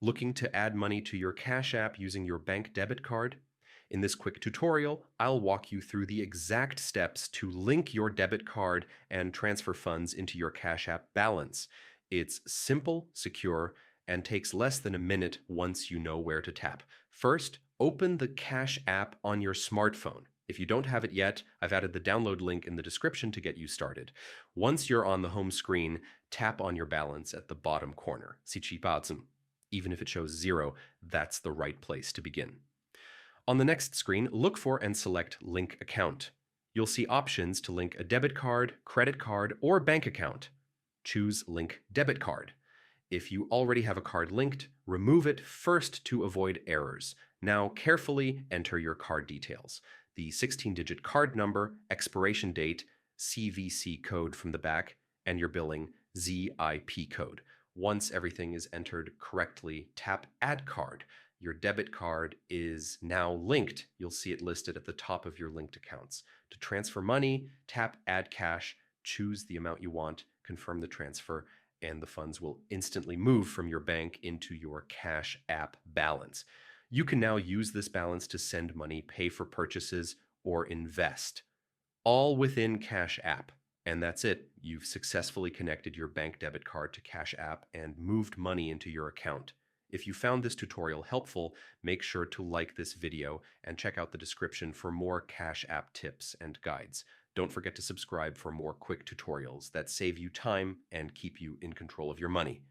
Looking to add money to your Cash App using your bank debit card? In this quick tutorial, I'll walk you through the exact steps to link your debit card and transfer funds into your Cash App balance. It's simple, secure, and takes less than a minute once you know where to tap. First, open the Cash App on your smartphone. If you don't have it yet, I've added the download link in the description to get you started. Once you're on the home screen, tap on your balance at the bottom corner. Even if it shows zero, that's the right place to begin. On the next screen, look for and select Link Account. You'll see options to link a debit card, credit card, or bank account. Choose Link Debit Card. If you already have a card linked, remove it first to avoid errors. Now carefully enter your card details. The 16-digit card number, expiration date, CVC code from the back, and your billing ZIP code. Once everything is entered correctly, tap Add Card. Your debit card is now linked. You'll see it listed at the top of your linked accounts. To transfer money, tap Add Cash, choose the amount you want, confirm the transfer, and the funds will instantly move from your bank into your Cash App balance. You can now use this balance to send money, pay for purchases, or invest, all within Cash App. And that's it. You've successfully connected your bank debit card to Cash App and moved money into your account. If you found this tutorial helpful, make sure to like this video and check out the description for more Cash App tips and guides. Don't forget to subscribe for more quick tutorials that save you time and keep you in control of your money.